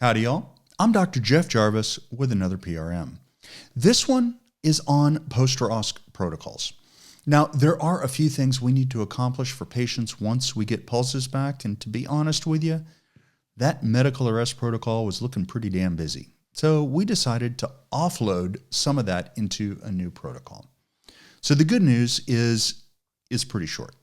Howdy, y'all. I'm Dr. Jeff Jarvis with another PRM. This one is on post-ROSC protocols. Now, there are a few things we need to accomplish for patients once we get pulses back, and to be honest with you, that medical arrest protocol was looking pretty damn busy. So we decided to offload some of that into a new protocol. So the good news is pretty short.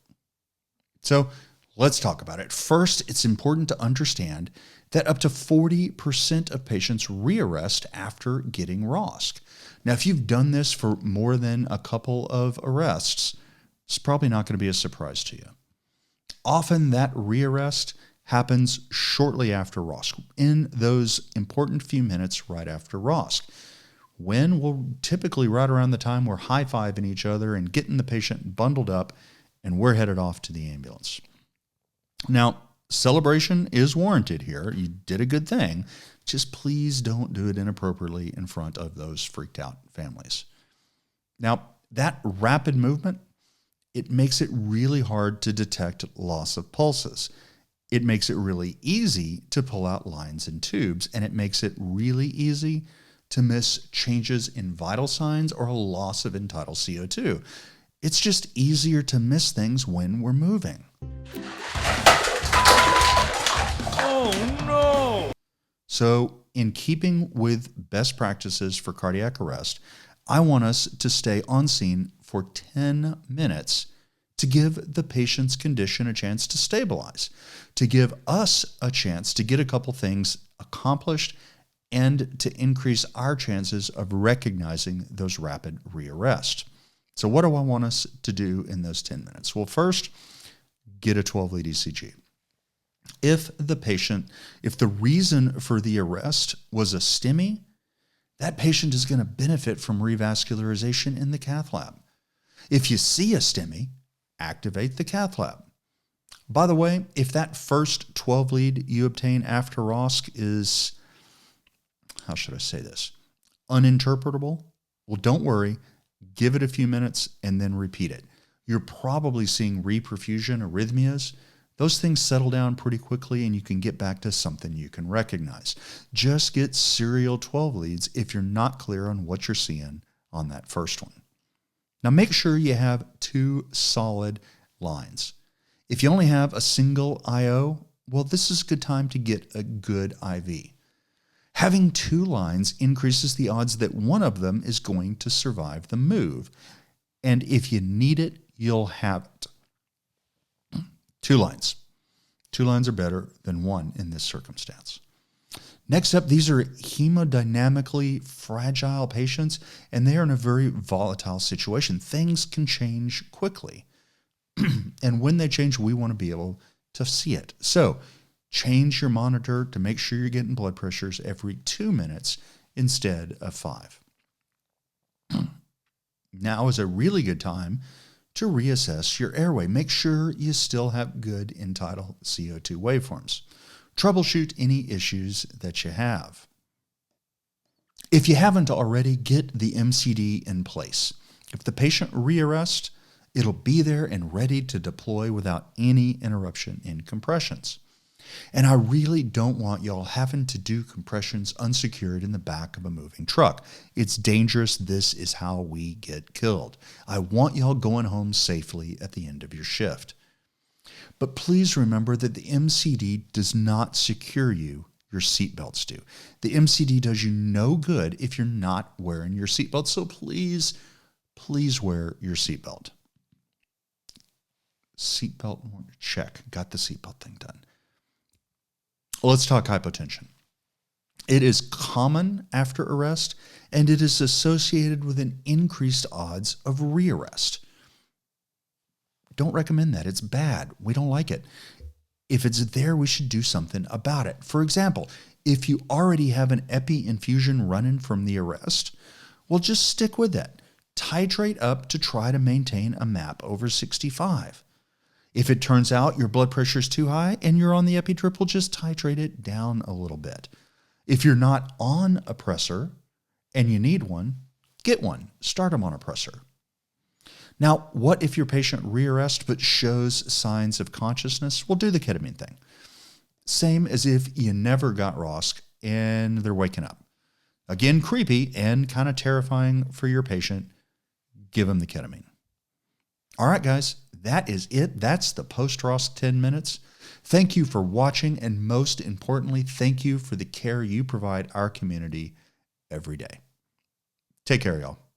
So let's talk about it. First, it's important to understand that up to 40% of patients rearrest after getting ROSC. Now, if you've done this for more than a couple of arrests, it's probably not going to be a surprise to you. Often that rearrest happens shortly after ROSC, in those important few minutes right after ROSC, when we're typically right around the time we're high-fiving each other and getting the patient bundled up and we're headed off to the ambulance. Now, celebration is warranted here. You did a good thing. Just please don't do it inappropriately in front of those freaked out families. Now, that rapid movement, it makes it really hard to detect loss of pulses. It makes it really easy to pull out lines and tubes, and it makes it really easy to miss changes in vital signs or a loss of entitled CO2. It's just easier to miss things when we're moving. Oh no! So, in keeping with best practices for cardiac arrest, I want us to stay on scene for 10 minutes to give the patient's condition a chance to stabilize, to give us a chance to get a couple things accomplished, and to increase our chances of recognizing those rapid rearrests. So what do I want us to do in those 10 minutes? Well, first, get a 12-lead ECG. If the reason for the arrest was a STEMI, that patient is going to benefit from revascularization in the cath lab. If you see a STEMI, activate the cath lab. By the way, if that first 12-lead you obtain after ROSC is, how should I say this, uninterpretable, well, don't worry. Give it a few minutes and then repeat it. You're probably seeing reperfusion, arrhythmias. Those things settle down pretty quickly and you can get back to something you can recognize. Just get serial 12 leads if you're not clear on what you're seeing on that first one. Now make sure you have 2 solid lines. If you only have a single IO, well, this is a good time to get a good IV. Having 2 lines increases the odds that one of them is going to survive the move. And if you need it, you'll have it. 2 lines. 2 lines are better than 1 in this circumstance. Next up, these are hemodynamically fragile patients, and they are in a very volatile situation. Things can change quickly. And when they change, we want to be able to see it. So change your monitor to make sure you're getting blood pressures every 2 minutes instead of 5. Now is a really good time to reassess your airway. Make sure you still have good entitled CO2 waveforms. Troubleshoot any issues that you have. If you haven't already, get the MCD in place. If the patient rearrests, it'll be there and ready to deploy without any interruption in compressions. And I really don't want y'all having to do compressions unsecured in the back of a moving truck. It's dangerous. This is how we get killed. I want y'all going home safely at the end of your shift. But please remember that the MCD does not secure you. Your seatbelts do. The MCD does you no good if you're not wearing your seatbelt. So please, please wear your seatbelt. Seatbelt check. Got the seatbelt thing done. Let's talk hypotension. It is common after arrest, and it is associated with an increased odds of rearrest. Don't recommend that. It's bad. We don't like it. If it's there, we should do something about it. For example, if you already have an epi infusion running from the arrest, well, just stick with it. Titrate up to try to maintain a MAP over 65. If it turns out your blood pressure is too high and you're on the epi triple, just titrate it down a little bit. If you're not on a pressor and you need one, get one. Start them on a pressor. Now, what if your patient rearrests but shows signs of consciousness? Well, do the ketamine thing. Same as if you never got ROSC and they're waking up. Again, creepy and kind of terrifying for your patient. Give them the ketamine. All right, guys, that is it. That's the post-ROSC 10 minutes. Thank you for watching, and most importantly, thank you for the care you provide our community every day. Take care, y'all.